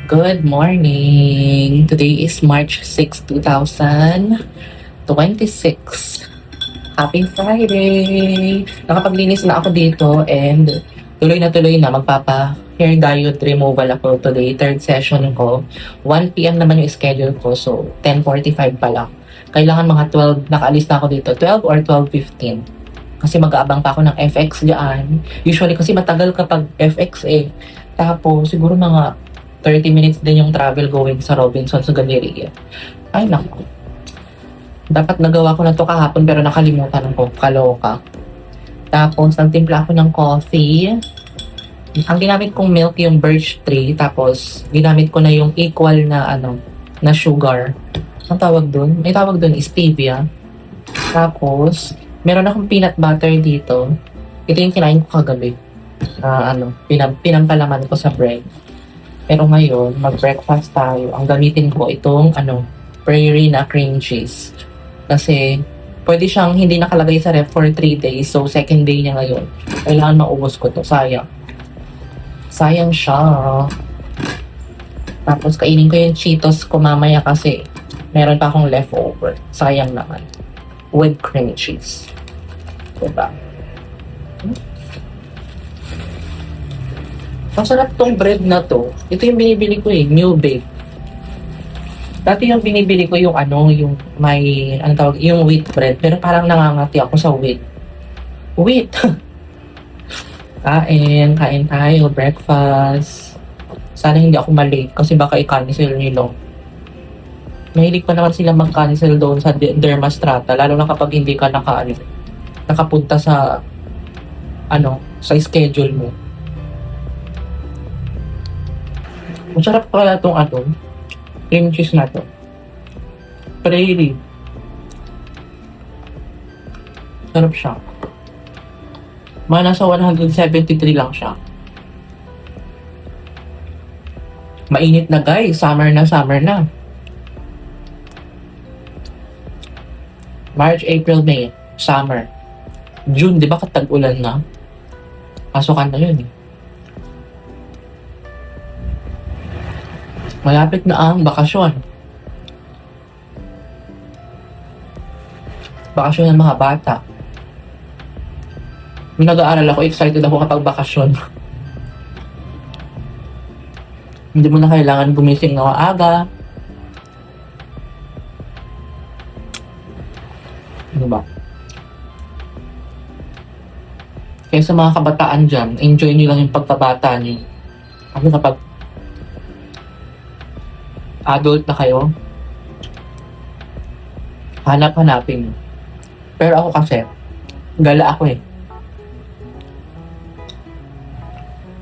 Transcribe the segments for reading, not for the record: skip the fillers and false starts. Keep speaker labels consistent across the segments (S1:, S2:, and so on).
S1: Good morning! Today is March 6, 2026. Happy Friday! Nakapaglinis na ako dito and tuloy na magpapa-hair diode removal ako today. Third session ko. 1 p.m. naman yung schedule ko, so 10:45 pa lang. Kailangan mga 12, nakaalis na ako dito. 12 or 12:15. Kasi mag-aabang pa ako ng FX dyan. Usually kasi matagal kapag FX eh. Tapos siguro mga 30 minutes din yung travel going sa Robinsons sa Galleria. Ay, naku. Dapat nagawa ko na to kahapon pero nakalimutan ko. Kaloka. Tapos, nagtimpla ako ng coffee. Ang ginamit kong milk yung birch tree. Tapos, ginamit ko na yung equal na na sugar. Ang tawag dun? May tawag dun, stevia. Tapos, meron akong peanut butter dito. Ito yung kinain ko kagabi. Pinampalaman ko sa bread. Pero ngayon, mag-breakfast tayo. Ang gamitin ko itong prairie na cream cheese. Kasi pwede siyang hindi nakalagay sa ref for 3 days. So second day niya ngayon. Kailangan maubos ko to. Sayang. Sayang siya. Tapos kainin ko yung Cheetos ko mamaya kasi meron pa akong leftover. Sayang naman. With cream cheese. Diba? Masarap tong bread na to. Ito yung binibili ko New Bake. Dati yung binibili ko yung yung may, yung wheat bread. Pero parang nangangati ako sa wheat. Wheat! Kain tayo, breakfast. Sana hindi ako malate kasi baka i-cancel nila. Mahilig pa naman sila mag-cancel doon sa Dermastrata. Lalo na kapag hindi ka nakapunta sa, sa schedule mo. Masarap pala itong cream cheese na to. Prairie. Sarap siya. Mga nasa 173 lang siya. Mainit na guys. Summer na. March, April, May. Summer. June, di ba katag-ulan na? Pasukan na yun Malapit na ang bakasyon. Bakasyon ng mga bata. May nag-aaral ako, excited ako kapag bakasyon. Hindi mo na kailangan gumising na maaga. Diba? Kaya sa mga kabataan dyan, enjoy nyo lang yung pagkabata nyo. Kasi kapag adult na kayo, hanapin. Pero ako kasi, gala ako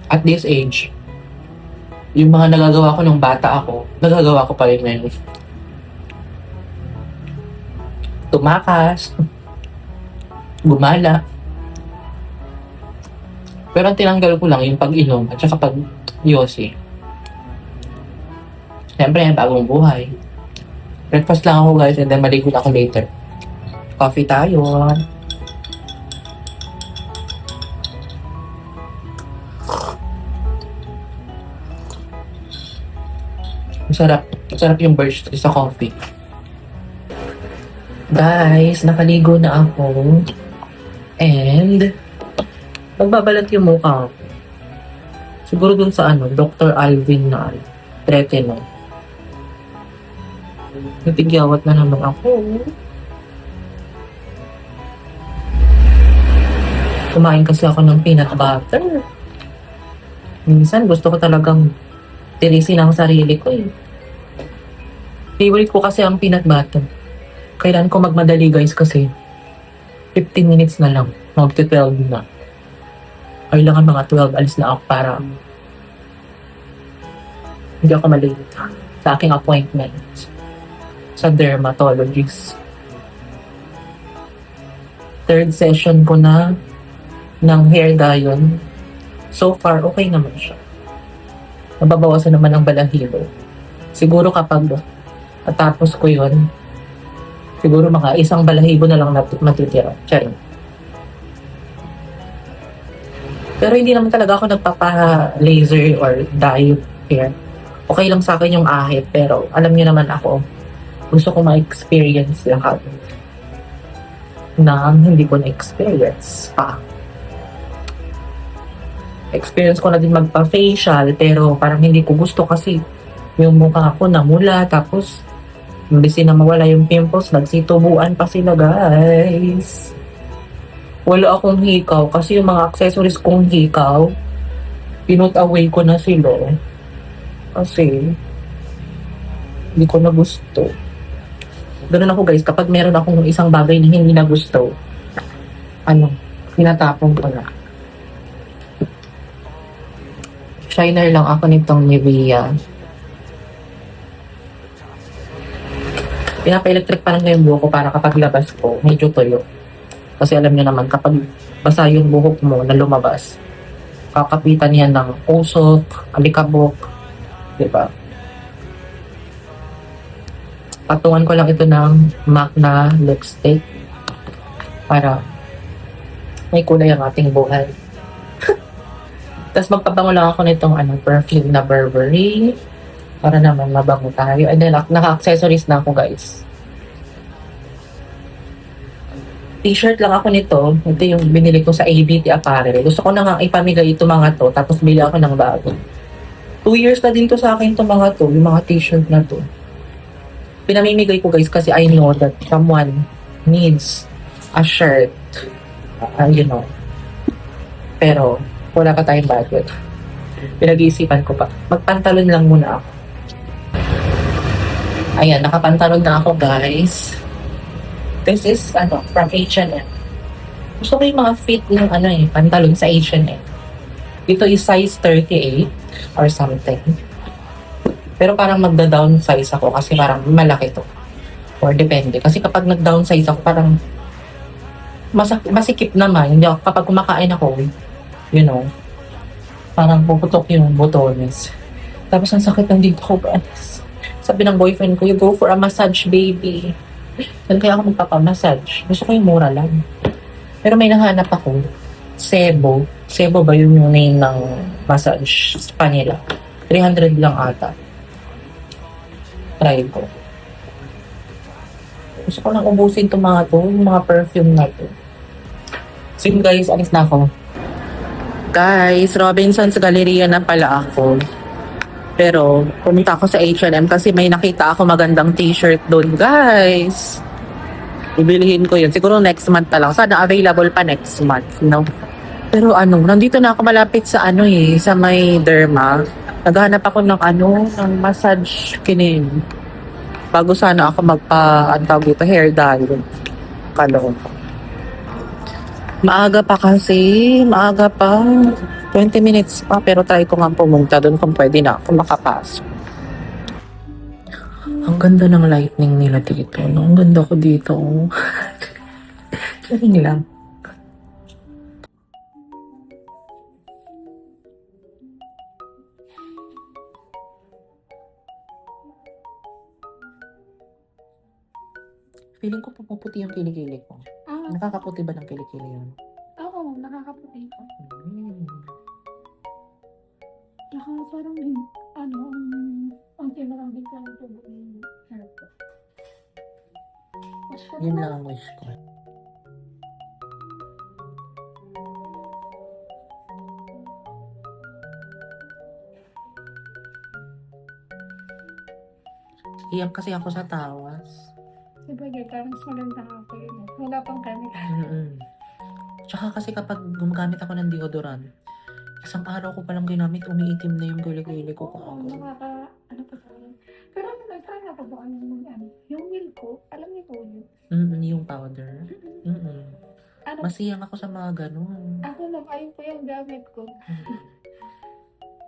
S1: At this age, yung mga nagagawa ko nung bata ako, nagagawa ko pa rin ngayon. Tumakas, gumala. Pero ang tinanggal ko lang yung pag-inom at saka pag-yosi. Siyempre, bagong buhay. Breakfast lang ako guys and then maligo na ako later. Coffee tayo. Masarap yung birch tree sa coffee. Guys, nakaligo na ako. And magbabalat yung mukha ko. Siguro dun sa Dr. Alvin na Retinol. Natigyawat na naman ako. Kumain kasi ako ng peanut butter. Minsan gusto ko talagang tirisin ang sarili ko Favorite ko kasi ang peanut butter. Kailan ko magmadali guys kasi 15 minutes na lang. Mag-12 na. Kailangan mga 12 alis na ako para hindi ako malate sa aking appointment sa dermatologist. Third session ko na ng hair dye. So far, okay naman siya. Nababawasan naman ang balahibo. Siguro kapag matapos ko yun, siguro mga isang balahibo na lang matitira. Charing. Pero hindi naman talaga ako nagpapa-laser or dye hair. Okay lang sa akin yung ahit, pero alam niyo naman ako, gusto ko ma-experience lahat na hindi ko na-experience pa. Experience ko na din magpa-facial, pero parang hindi ko gusto kasi yung mukha ko namula, tapos imbes na mawala yung pimples, nagsitubuan pa sila, guys. Wala akong hikaw kasi yung mga accessories kong hikaw, pinut away ko na sila. Kasi, hindi ko na gusto. Ganun ako, guys, kapag meron akong isang bagay na hindi na gusto, tinatapon ko na. Shiner lang ako nitong Nivea. Pinapa-electric pa lang yung buhok ko para kapag labas ko, medyo tuyo. Kasi alam niyo naman, kapag basa yung buhok mo na lumabas, kakapitan yan ng usok, alikabok, diba? Patungan ko lang ito ng MAC na lipstick para may kulay ang ating buhay. Tapos magpabango lang ako nitong perfume na Burberry para naman mabango tayo. And then naka-accessories na ako, guys. T-shirt lang ako nito. Ito yung binili ko sa ABT Apparel. Gusto ko na nga ipamigay ito mga to, tapos bili ako ng bago. 2 years na din to sa akin itong mga to, yung mga t-shirt na to. Pinamimigay ko, guys, kasi I know that someone needs a shirt. Pero wala pa tayong budget. Pinag-iisipan ko pa. Magpantalon lang muna ako. Ayan, nakapantalon na ako, guys. This is, from H&M. Gusto ko yung mga fit ng, pantalon sa H&M. Ito is size 38 or something. Pero parang magda-downsize ako kasi parang malaki to. Or depende. Kasi kapag nag-downsize ako, parang masikip naman. Hindi ako, kapag kumakain ako, parang puputok yung botones. Tapos ang sakit ng dito ko, guys. Sabi ng boyfriend ko, you go for a massage, baby. Saan kaya ako magpapamassage? Gusto ko yung mura lang. Pero may nahanap ako, Sebo. Sebo ba yun yung name ng massage spa nila? 300 lang ata. Try ko. Gusto ko lang ubusin itong mga to, yung mga perfume na to. So yun, guys, alis na ako. Guys, Robinson's Galleria na pala ako. Pero, pumunta ako sa H&M kasi may nakita ako magandang t-shirt doon, guys. Ibilihin ko yun. Siguro next month na lang. Sana available pa next month, no? Pero nandito na ako malapit sa sa may Derma. Naghanap ako ng ng massage kinin. Bago sana ako hair dye. Kalong. Maaga pa kasi. Maaga pa. 20 minutes pa, pero try ko nga pumunta doon kung pwede na ako makapasok. Ang ganda ng lightning nila dito. No? Ang ganda ko dito. Galing lang. Feeling ko puputi yung kilikili ko. Nakakaputi ba ng kilikili yun?
S2: Oo, nakakaputi ko. Saka parang, ang tinarang din ka ng tubo yung hair ko.
S1: Yun lang ang wish ko. Iyak kasi ako sa tawas.
S2: Sabagay, parang mas maganda ako yun. Wala pang chemical.
S1: Tsaka kasi kapag gumagamit ako ng deodorant, isang araw ko palang ginamit, umiitim na yung kilikili ko.
S2: Oo, ano pa tayo. Pero nag-try na pa ba yung milk ko, alam niyo po yun?
S1: Yung powder. Masiyang ako sa mga ganun.
S2: Ako lang, ayun po yung gamit ko.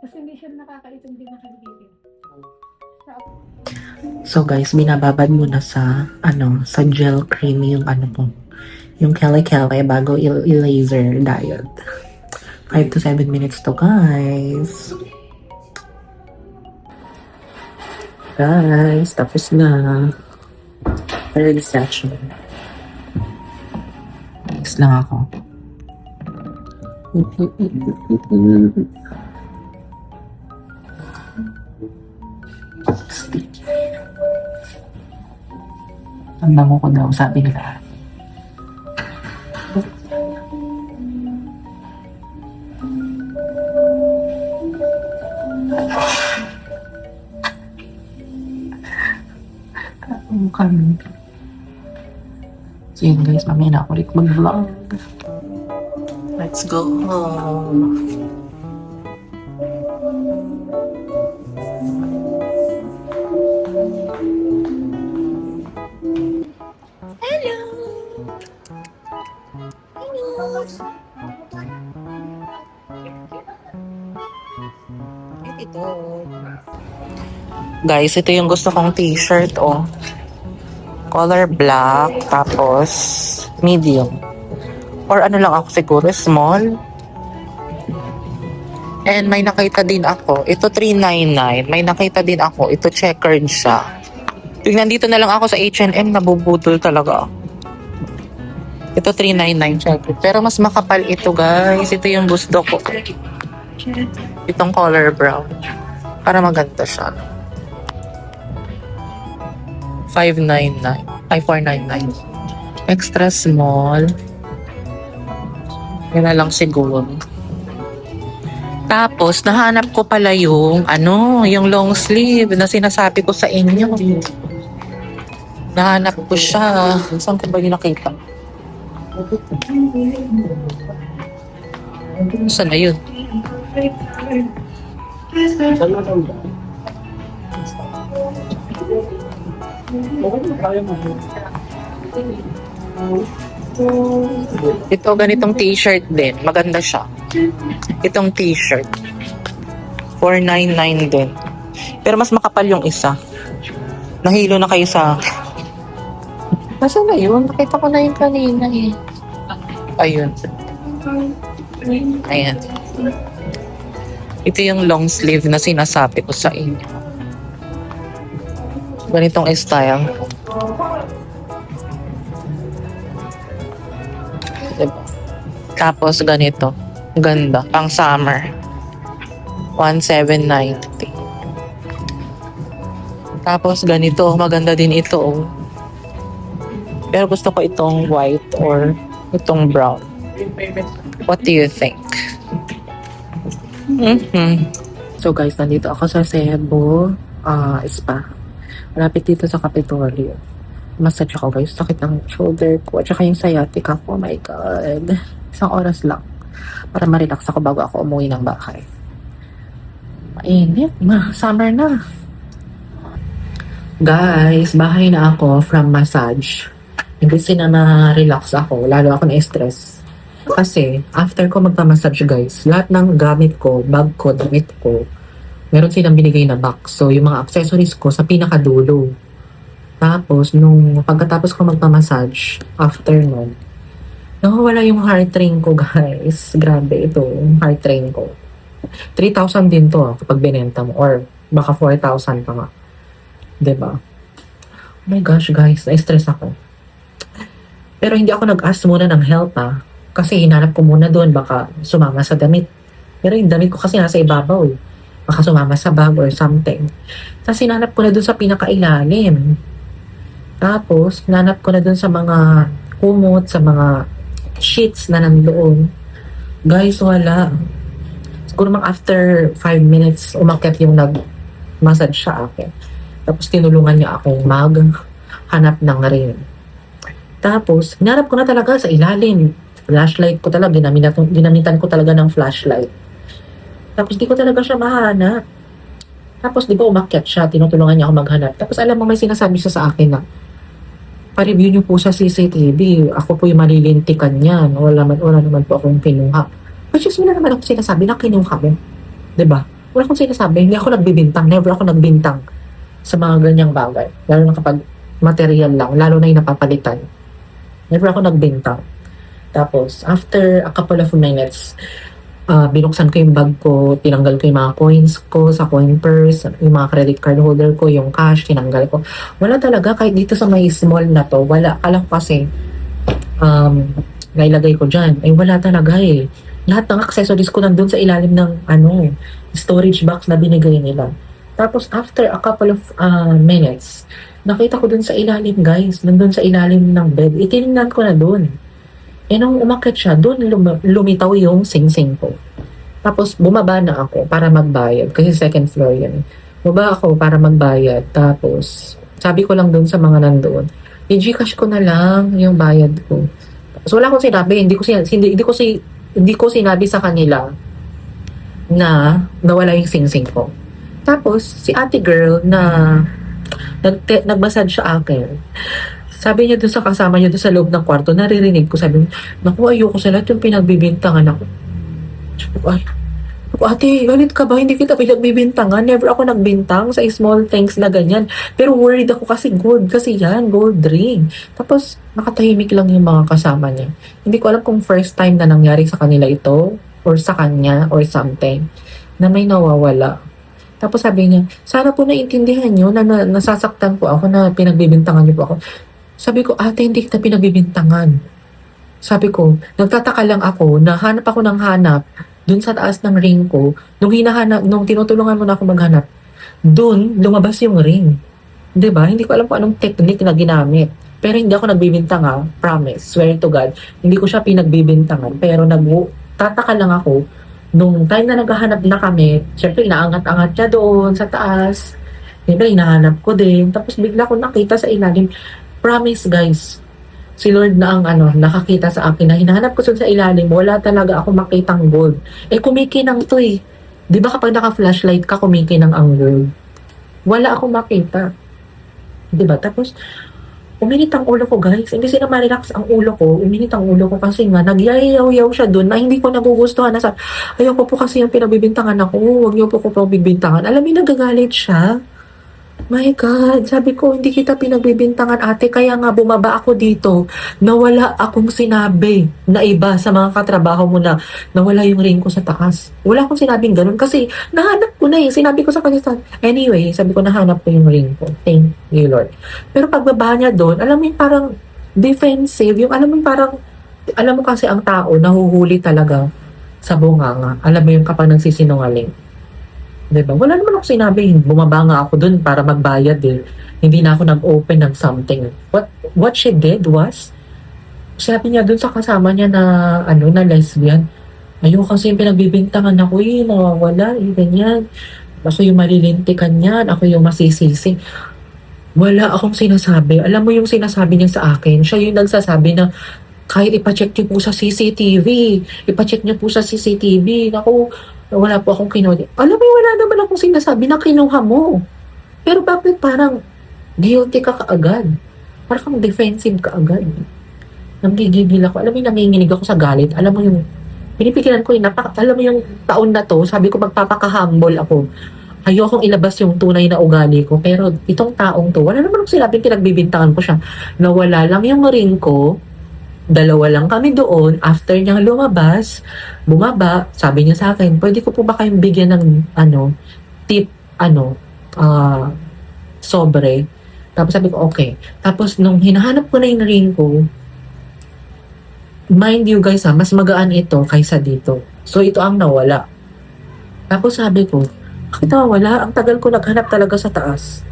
S2: Kasi hindi siya nakakaitong din nakalimutin.
S1: So guys, binababad muna sa sa gel cream yung yung kele-kele bago i-laser diet. 5 to 7 minutes to, guys. Guys, tapos na. Third session. Next lang ako. Ang bango ko daw, sabi nila. Kami. So yun guys, mamaya na ako ulit mag-vlog. Let's go home. Ito. Guys, ito yung gusto kong t-shirt, oh. Color black, tapos medium. Or ano lang ako siguro, small. And may nakita din ako, ito $399. May nakita din ako, ito checkered siya. Tingnan dito na lang ako sa H&M, nabubudol talaga ako. Ito $399 checkered. Pero mas makapal ito guys, ito yung gusto ko. Itong color brown. Para maganda siya. $599. Ay, $499. Extra small. Yan na lang siguro. Tapos, nahanap ko pala yung, yung long sleeve na sinasabi ko sa inyo. Nahanap ko siya. Saan ko ba yung nakita? Saan na yun? Ito, ganitong t-shirt din. Maganda siya. Itong t-shirt. $499 din. Pero mas makapal yung isa. Nahilo na kayo sa... Nasaan na yun? Nakita ko na yun kanina eh. Ayun. Ayan. Ito yung long sleeve na sinasabi ko sa inyo. Ganitong style. Diba? Tapos ganito. Ganda. Pang summer. $1,790. Tapos ganito. Maganda din ito. Oh. Pero gusto ko itong white or itong brown. What do you think? So guys, nandito ako sa Cebu Spa. Malapit dito sa Capitolio. Massage ako guys. Sakit ang shoulder ko. At saka yung sciatica ko. Oh my God. Isang oras lang. Para ma-relax ako bago ako umuwi ng bahay. Mainit. Summer na. Guys, bahay na ako from massage. Imbis na ma-relax ako. Lalo ako na-stress. Kasi, after ko magpa-massage guys, lahat ng gamit ko, bag ko, damit ko, meron silang binigay na box. So, yung mga accessories ko sa pinakadulo. Tapos, nung pagkatapos ko magpa-massage, after nun, nawawala yung heart rate ko, guys. Grabe ito, yung heart rate ko. 3,000 din to kapag binenta mo. Or, baka 4,000 pa nga. Diba? Oh my gosh, guys. Na-stress ako. Pero hindi ako nag-ask muna ng help, Kasi hinanap ko muna doon, baka sumama sa damit. Pero yung damit ko kasi nasa ibabaw, eh. Baka sumama sa bag or something. Tapos hinanap ko na doon sa pinakailalim. Tapos, hinanap ko na doon sa mga kumot, sa mga sheets na nandoon. Guys, wala. Siguro mga after 5 minutes, umakyat yung nag-massage sa akin. Tapos, tinulungan niya akong maghanap ng ring. Tapos, hinanap ko na talaga sa ilalim. Flashlight ko talaga, ginamitan ko talaga ng flashlight. Tapos, di ko talaga siya mahanap. Tapos, di ba umakyat siya, tinutulungan niya ako maghanap. Tapos, alam mo, may sinasabi siya sa akin na, pa-review niyo po sa CCTV. Ako po yung malilintikan niyan. Wala naman po akong kinuha. Which is, wala naman ako sinasabi na kinuha mo. Diba? Wala akong sinasabi. Hindi ako nagbibintang. Never ako nagbintang sa mga ganyang bagay. Lalo na kapag material lang. Lalo na yung napapalitan. Never ako nagbintang. Tapos, after a couple of minutes, binuksan ko yung bag ko, tinanggal ko yung mga coins ko sa coin purse, yung mga credit card holder ko, yung cash, tinanggal ko. Wala talaga, kahit dito sa may small na to, wala. Kala ko kasi, nailagay ko dyan. Ay, wala talaga eh. Lahat ng accessories ko nandun sa ilalim ng storage box na binigay nila. Tapos after a couple of minutes, nakita ko dun sa ilalim, guys, nandun sa ilalim ng bed. Itinignan ko na dun. E nung umakyat siya, dun lumitaw yung sing-sing ko. Tapos bumaba na ako para magbayad kasi second floor yan. Bumaba ako para magbayad. Tapos sabi ko lang dun sa mga nandoon, i-Gcash ko na lang yung bayad ko. So wala akong sinabi, hindi ko sinabi sa kanila na nawala yung sing-sing ko. Tapos si ate girl na nag-massage sa akin, sabi niya doon sa kasama niya doon sa loob ng kwarto, naririnig ko, sabi niya, naku, ayoko sa lahat yung pinagbibintangan ako. Ay, ate, galit ka ba? Hindi kita pinagbibintangan. Never ako nagbintang sa small things na ganyan. Pero worried ako kasi gold. Kasi yan, gold ring. Tapos, nakatahimik lang yung mga kasama niya. Hindi ko alam kung first time na nangyari sa kanila ito or sa kanya or something na may nawawala. Tapos sabi niya, sana po naiintindihan niyo na nasasaktan po ako na pinagbibintangan niyo po ako. Sabi ko, ate, hindi kita pinagbibintangan. Sabi ko, nagtataka lang ako na hanap ako ng hanap dun sa taas ng ring ko. Nung tinutulungan mo na ako maghanap, dun lumabas yung ring. 'Di ba? Hindi ko alam kung anong technique na ginamit. Pero hindi ako nagbibintanga, promise, swear to God. Hindi ko siya pinagbibintangan. Pero tataka lang ako, nung time na naghahanap na kami, syempre inaangat-angat niya doon sa taas. Siyempre, hinahanap ko din. Tapos bigla ko nakita sa ilalim. Promise, guys, si Lord na ang nakakita sa akin na hinahanap ko sa ilalim, wala talaga ako makitang gold. Eh, kumikinang to eh. Di ba kapag naka-flashlight ka, kumikinang ang gold? Wala akong makita. Di ba? Tapos, uminit ang ulo ko, guys. Hindi sila ma-relax ang ulo ko. Uminit ang ulo ko kasi nga, nagyayaw-yaw siya doon na hindi ko nagugustuhan. Ayoko po kasi yung pinabibintangan ako. Huwag niyo po ko pabibintangan. Alam mo, nagagalit siya. My God, sabi ko, hindi kita pinagbibintangan, ate, kaya nga bumaba ako dito na wala akong sinabi na iba sa mga katrabaho mo na nawala yung ring ko sa taas. Wala akong sinabing ganun kasi nahanap ko na eh. Sinabi ko sa kanya, anyway, sabi ko nahanap ko yung ring ko. Thank you, Lord. Pero pagbaba niya doon, alam mo yung parang defensive, yung alam mo yung parang, alam mo kasi ang tao, nahuhuli talaga sa bunganga. Alam mo yung kapag nagsisinungaling. Diba? Wala naman ako sinabi, bumaba nga ako dun para magbayad eh. Hindi na ako nag-open ng something. What she did was, sabi niya dun sa kasama niya na lesbian, ayoko kasi yung pinagbibintangan ako nawawala ganyan. Ako yung malilintikan niyan, ako yung masisisi. Wala akong sinasabi. Alam mo yung sinasabi niya sa akin, siya yung nagsasabi na kahit ipacheck niyo po sa CCTV, ipacheck niyo po sa CCTV, naku, wala po akong kinuha. Alam mo, wala naman akong sinasabi na kinuha mo. Pero bakit parang guilty ka kaagad? Parang defensive ka agad. Nanggigigil ako. Alam mo, nanginginig ako sa galit. Alam mo yung, pinipigilan ko alam mo yung taon na to, sabi ko magpapaka-humble ako. Ayokong ilabas yung tunay na ugali ko. Pero itong taong to, wala naman akong sinabing pinagbibintangan ko siya. Nawala lang yung ring ko. Dalawa lang kami doon. After niyang lumabas, bumaba, sabi niya sa akin, pwede ko po ba kayong bigyan ng tip, sobre. Tapos sabi ko, okay. Tapos nung hinahanap ko na yung ring ko, mind you guys mas magaan ito kaysa dito. So ito ang nawala. Tapos sabi ko, bakit nawala? Ang tagal ko naghanap talaga sa taas.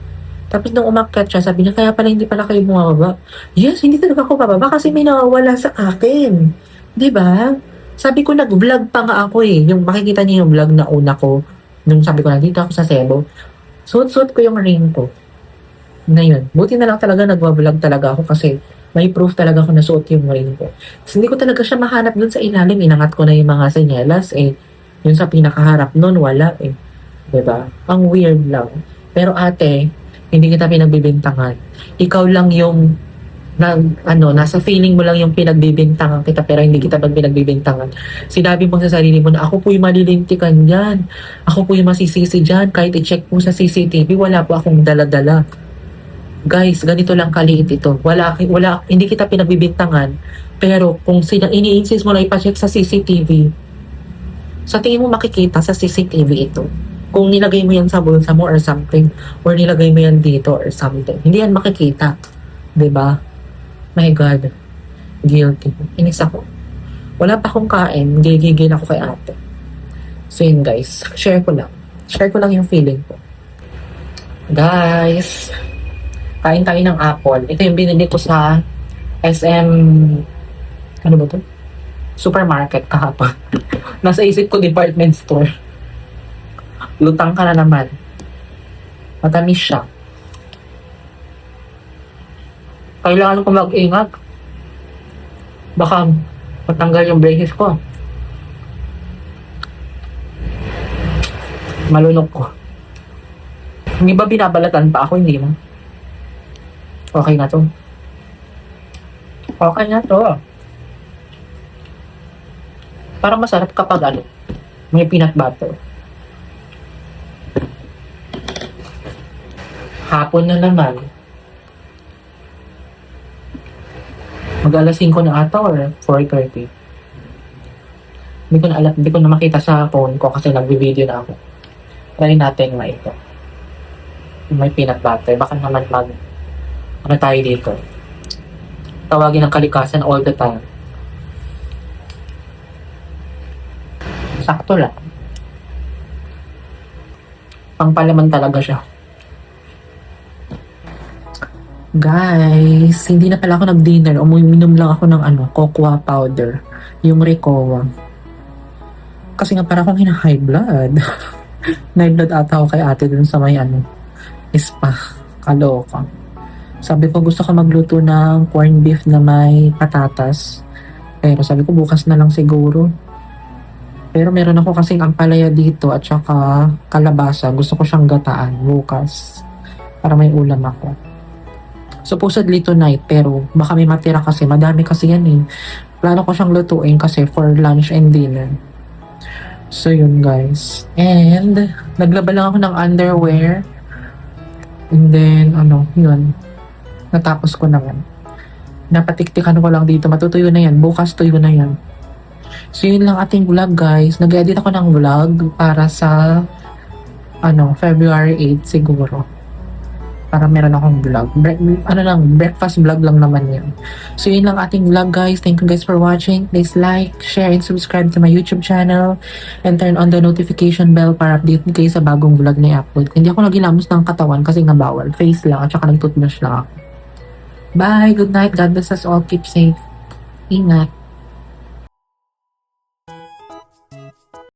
S1: Tapos nung umakyat siya, sabi niya, kaya pala hindi pala kayo bumababa. Yes, hindi talaga ako bababa kasi may nawawala sa akin. 'Di ba? Sabi ko, nag-vlog pa nga ako eh. Yung makikita niyo yung vlog na una ko, nung sabi ko, nandito ako sa Cebu. Suot-suot ko yung ring ko. Ngayon, buti na lang talaga nagwa-vlog talaga ako kasi may proof talaga ako na suot yung ring ko. Tapos hindi ko talaga siya mahanap dun sa ilalim. Inangat ko na yung mga senyelas eh. Yung sa pinakaharap nun, wala eh. 'Di ba? Ang weird lang. Pero ate, hindi kita pinagbibintangan. Ikaw lang yung nasa feeling mo lang yung pinagbibintangan kita pero hindi kita pinagbibintangan. Sinabi mo sa sarili mo na ako po yung malilintikan dyan. Ako po yung masisisi dyan. Kahit i-check mo sa CCTV, wala po akong dala-dala. Guys, ganito lang kaliit ito. Hindi kita pinagbibintangan. Pero kung ini-insist mo na ipa-check sa CCTV, sa tingin mo makikita sa CCTV ito. Kung nilagay mo yan sa bulsa mo or something, or nilagay mo yan dito or something, hindi yan makikita. 'Di ba? My God. Guilty. Inis ako. Wala pa akong kain, gigigil ako kay ate. So yun guys, share ko lang. Share ko lang yung feeling ko. Guys, kain tayo ng apple. Ito yung binili ko sa SM, ano ba to? Supermarket kahapon. Nasa isip ko department store. Lutang ka na naman. Matamis siya. Kailangan ko mag-ingat. Baka matanggal yung braces ko. Malunok ko. Hindi ba binabalatan pa ako? Hindi mo. Okay na to. Okay na to. Parang masarap kapag ano, may peanut butter. Hapon na naman. Mag-alas 5 na ata or 4:30. Hindi ko na makita sa phone ko kasi nagbi-video na ako. Try natin na ito. May peanut butter. Baka naman ano tayo dito. Tawagin ng kalikasan all the time. Sakto lang. Pangpalaman talaga siya. Guys, hindi na pala ako nag-dinner. Uminom lang ako ng cocoa powder. Yung Ricoa. Kasi nga para akong high blood. High blood ata ako kay ate dun sa may spa. Kaloka. Sabi ko gusto ko magluto ng corned beef na may patatas. Pero sabi ko bukas na lang siguro. Pero meron ako kasing ampalaya dito at saka kalabasa. Gusto ko siyang gataan bukas. Para may ulam ako. Supposedly tonight, pero baka may matira kasi. Madami kasi yan eh. Plano ko siyang lutuin kasi for lunch and dinner. So yun guys. And naglaba lang ako ng underwear. And then yun. Natapos ko naman. Napatiktikan ko lang dito. Matutuyo na yan. Bukas tuyo na yan. So yun lang ating vlog guys. Nag-edit ako ng vlog para sa February 8 siguro. Para meron akong vlog. Breakfast vlog lang naman yan. So yun lang ating vlog guys. Thank you guys for watching. Please like, share, and subscribe to my YouTube channel. And turn on the notification bell para update kayo sa bagong vlog na i-upload. Hindi ako nagilamos ng katawan kasi nga bawal. Face lang at saka nag-toothbrush lang ako. Bye! Good night. God bless us all. Keep safe. Ingat.